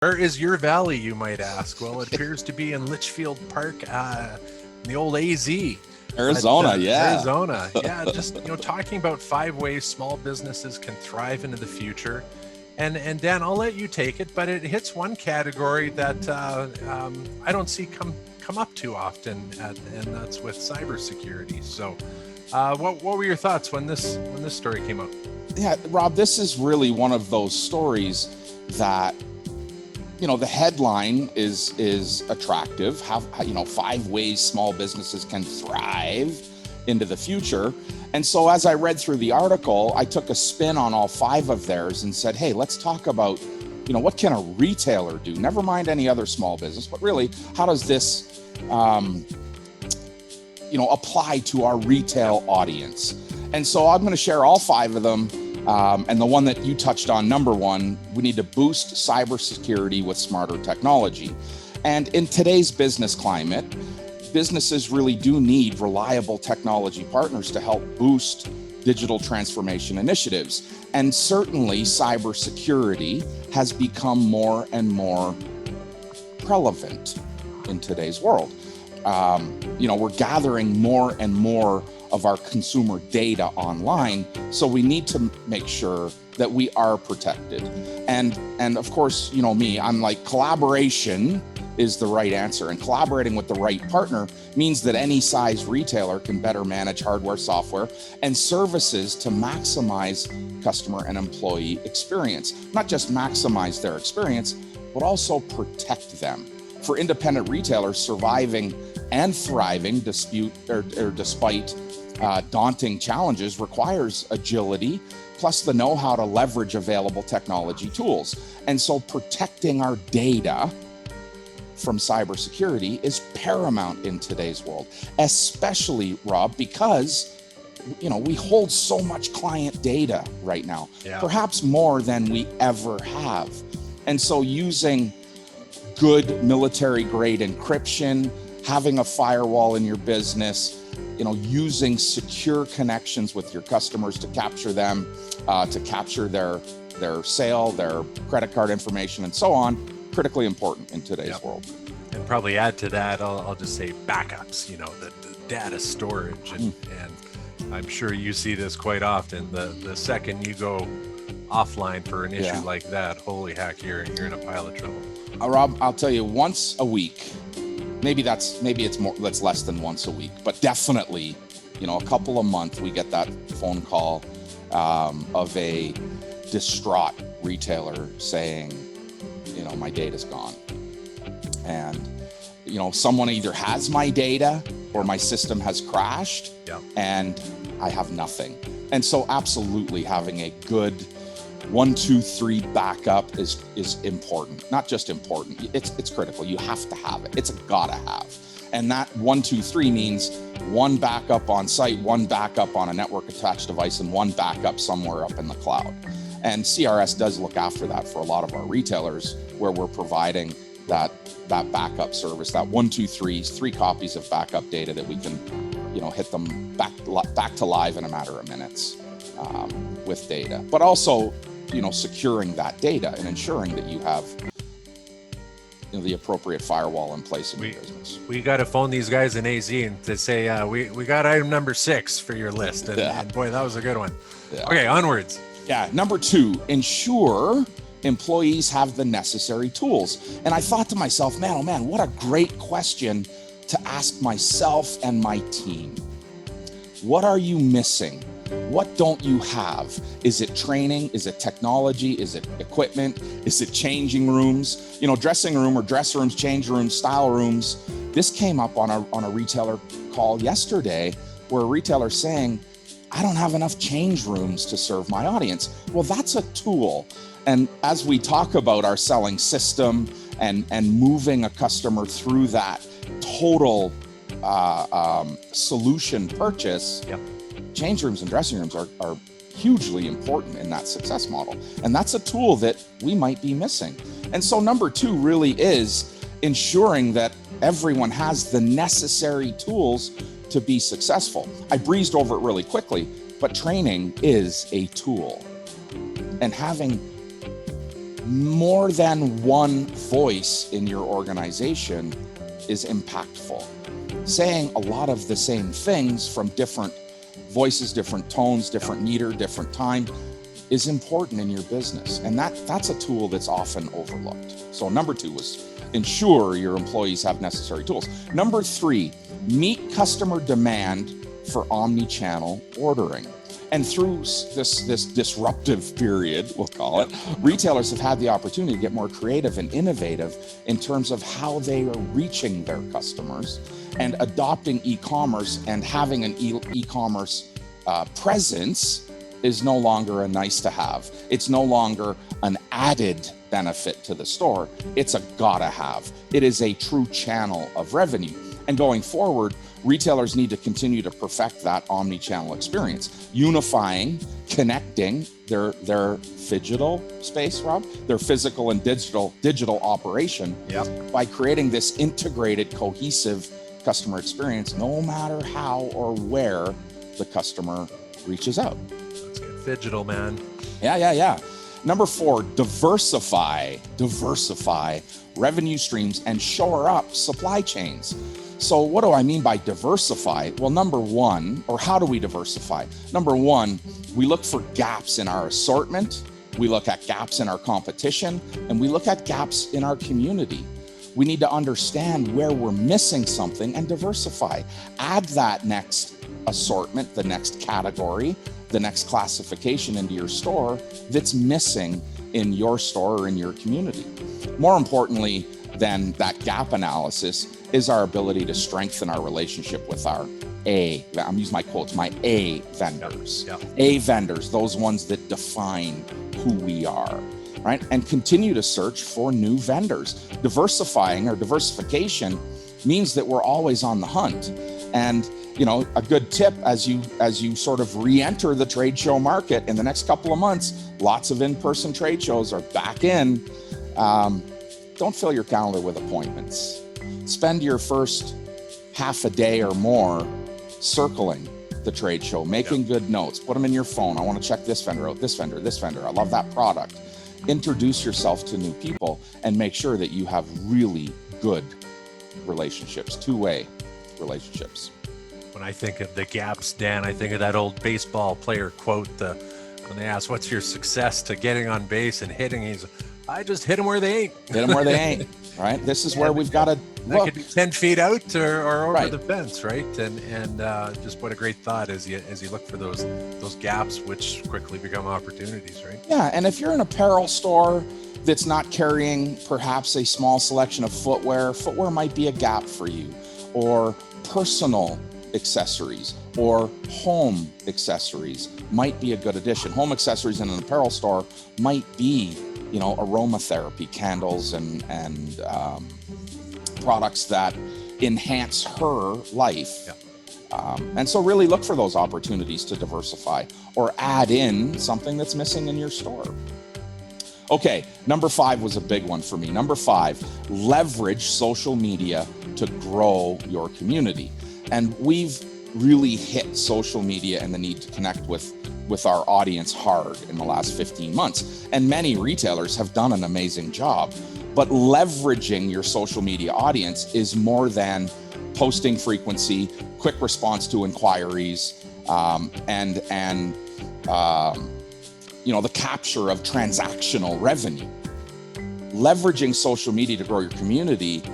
Where is your valley, you might ask? Well, it appears to be in Litchfield Park, the old AZ. Arizona, Arizona, yeah. Just talking about 5 ways small businesses can thrive into the future. And Dan, I'll let you take it, but it hits one category that I don't see come up too often, and that's with cybersecurity. So, what were your thoughts when this story came out? Yeah, Rob, this is really one of those stories that, the headline is attractive. How 5 ways small businesses can thrive into the future. And so as I read through the article, I took a spin on all 5 of theirs and said, hey, let's talk about, what can a retailer do? Never mind any other small business, but really, how does this, apply to our retail audience? And so I'm going to share all 5 of them. And the one that you touched on, number 1, we need to boost cybersecurity with smarter technology. And in today's business climate, businesses really do need reliable technology partners to help boost digital transformation initiatives. And certainly cybersecurity has become more and more relevant in today's world. We're gathering more and more of our consumer data online, so we need to make sure that we are protected. And of course, me, I'm like, collaboration is the right answer, and collaborating with the right partner means that any size retailer can better manage hardware, software, and services to maximize customer and employee experience. Not just maximize their experience, but also protect them. For independent retailers, surviving and thriving despite daunting challenges requires agility, plus the know-how to leverage available technology tools. And so protecting our data from cybersecurity is paramount in today's world, especially, Rob, because we hold so much client data right now, perhaps more than we ever have. And so using good military-grade encryption, having a firewall in your business, using secure connections with your customers to capture them, to capture their sale, their credit card information, and so on, critically important in today's world. And probably add to that, I'll just say backups, the data storage. And I'm sure you see this quite often. The second you go offline for an issue like that, holy heck, you're in a pile of trouble. Rob, I'll tell you, once a week, maybe that's less than once a week, but definitely, a couple a month, we get that phone call of a distraught retailer saying, my data's gone. And, someone either has my data or my system has crashed and I have nothing. And so absolutely having a good 1, 2, 3 backup is important. Not just important, it's critical. You have to have it. It's a gotta have. And that 1, 2, 3 means 1 backup on site, 1 backup on a network attached device, and 1 backup somewhere up in the cloud. And CRS does look after that for a lot of our retailers, where we're providing that backup service, that 1, 2, 3 copies of backup data that we can, hit them back to live in a matter of minutes with data. But also, securing that data and ensuring that you have the appropriate firewall in place in your business. We got to phone these guys in AZ and to say, we got item number 6 for your list. And boy, that was a good one. Yeah. Okay, onwards. Yeah, number 2, ensure employees have the necessary tools. And I thought to myself, man, oh man, what a great question to ask myself and my team. What are you missing? What don't you have? Is it training? Is it technology? Is it equipment? Is it changing rooms? Dressing room or dress rooms, change rooms, style rooms. This came up on a retailer call yesterday, where a retailer saying, I don't have enough change rooms to serve my audience. Well, that's a tool. And as we talk about our selling system and moving a customer through that total solution purchase, change rooms and dressing rooms are hugely important in that success model. And that's a tool that we might be missing. And so number 2 really is ensuring that everyone has the necessary tools to be successful. I breezed over it really quickly, but training is a tool. And having more than one voice in your organization is impactful. Saying a lot of the same things from different voices, different tones, different meter, different time is important in your business. And that's a tool that's often overlooked. So number 2 was ensure your employees have necessary tools. Number 3, meet customer demand for omni-channel ordering. And through this disruptive period, we'll call it, retailers have had the opportunity to get more creative and innovative in terms of how they are reaching their customers, and adopting e-commerce and having an e-commerce presence is no longer a nice to have. It's no longer an added benefit to the store. It's a gotta have. It is a true channel of revenue. And going forward, retailers need to continue to perfect that omni-channel experience, unifying, connecting their phygital space, Rob, their physical and digital operation, by creating this integrated, cohesive customer experience, no matter how or where the customer reaches out. Let's get phygital, man. Yeah. Number 4, diversify revenue streams and shore up supply chains. So what do I mean by diversify? Well, number 1, or how do we diversify? Number 1, we look for gaps in our assortment, we look at gaps in our competition, and we look at gaps in our community. We need to understand where we're missing something and diversify. Add that next assortment, the next category, the next classification into your store that's missing in your store or in your community. More importantly than that gap analysis is our ability to strengthen our relationship with our I'm using my quotes, my A vendors. A vendors, those ones that define who we are, right? And continue to search for new vendors. Diversifying or diversification means that we're always on the hunt. And a good tip as you sort of re-enter the trade show market in the next couple of months, lots of in-person trade shows are back in. Don't fill your calendar with appointments. Spend your first half a day or more circling the trade show, making good notes, put them in your phone. I want to check this vendor out, this vendor. I love that product. Introduce yourself to new people and make sure that you have really good relationships, two-way relationships. When I think of the gaps, Dan, I think of that old baseball player quote, when they ask, what's your success to getting on base and hitting? He's, I just hit them where they ain't. Hit them where they ain't, right? This is where we've got to look. That could be 10 feet out or over the fence, right? And just what a great thought as you look for those gaps, which quickly become opportunities, right? Yeah, and if you're an apparel store that's not carrying perhaps a small selection of footwear might be a gap for you, or personal accessories or home accessories might be a good addition. Home accessories in an apparel store might be, aromatherapy, candles and products that enhance her life. And so really look for those opportunities to diversify or add in something that's missing in your store. Okay, number 5 was a big one for me. Number 5, leverage social media to grow your community. And we've really hit social media and the need to connect with our audience hard in the last 15 months. And many retailers have done an amazing job. But leveraging your social media audience is more than posting frequency, quick response to inquiries, and the capture of transactional revenue. Leveraging social media to grow your community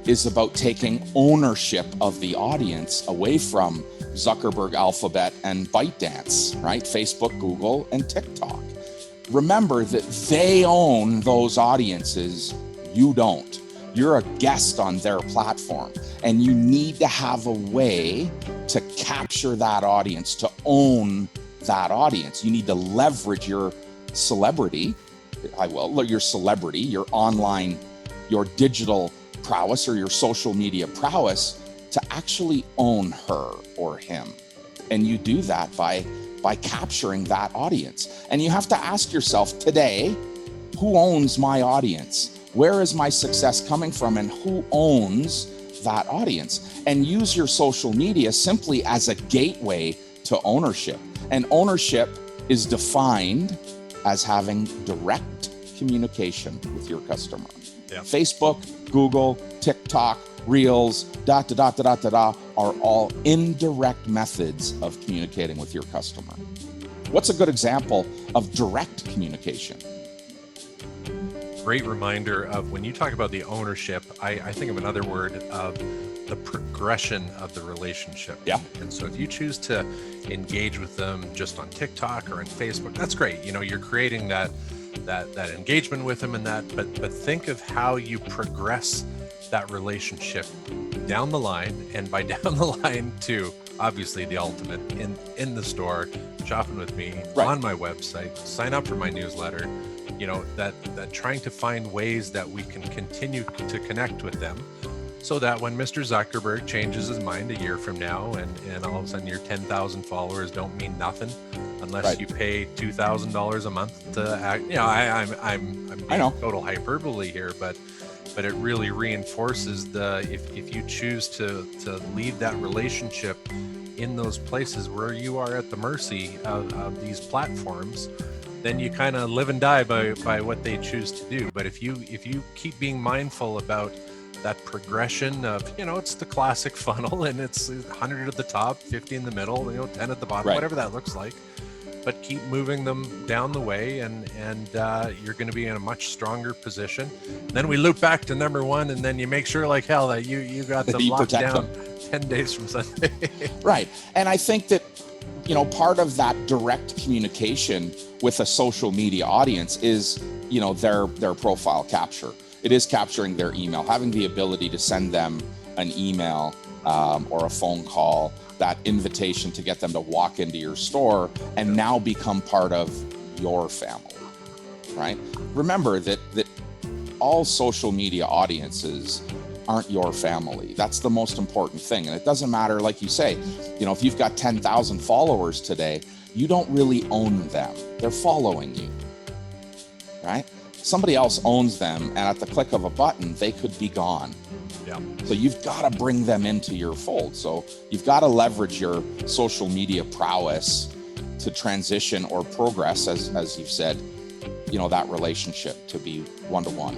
is about taking ownership of the audience away from Zuckerberg, Alphabet, and ByteDance, right? Facebook, Google, and TikTok. Remember that they own those audiences. You don't. You're a guest on their platform, and you need to have a way to capture that audience, to own that audience. You need to leverage your celebrity, your online, your digital prowess or your social media prowess to actually own her or him. And you do that by capturing that audience. And you have to ask yourself today, who owns my audience? Where is my success coming from, and who owns that audience? And use your social media simply as a gateway to ownership. And ownership is defined as having direct communication with your customer. Yeah. Facebook, Google, TikTok, Reels, are all indirect methods of communicating with your customer. What's a good example of direct communication? Great reminder of when you talk about the ownership, I think of another word of the progression of the relationship. Yeah. And so if you choose to engage with them just on TikTok or on Facebook, that's great. You're creating that engagement with them and that, but think of how you progress that relationship down the line, and by down the line to obviously the ultimate in the store, shopping with me, right, on my website, sign up for my newsletter, that trying to find ways that we can continue to connect with them, so that when Mr. Zuckerberg changes his mind a year from now and all of a sudden your 10,000 followers don't mean nothing unless right, you pay $2,000 a month to act. I'm being total hyperbole here, but it really reinforces if you choose to leave that relationship in those places where you are at the mercy of these platforms, then you kind of live and die by what they choose to do. But if you keep being mindful about that progression of, it's the classic funnel, and it's 100 at the top, 50 in the middle, 10 at the bottom, right, whatever that looks like. But keep moving them down the way, and you're going to be in a much stronger position. Then we loop back to number one, and then you make sure like hell that you got them locked down 10 days from Sunday. Right. And I think that, part of that direct communication with a social media audience is, their profile capture. It is capturing their email, having the ability to send them an email or a phone call, that invitation to get them to walk into your store and now become part of your family, right? Remember that all social media audiences aren't your family. That's the most important thing. And it doesn't matter, like you say, if you've got 10,000 followers today, you don't really own them. They're following you, right? Somebody else owns them, and at the click of a button, they could be gone. Yeah. So you've got to bring them into your fold. So you've got to leverage your social media prowess to transition or progress, as you've said, that relationship to be one-to-one.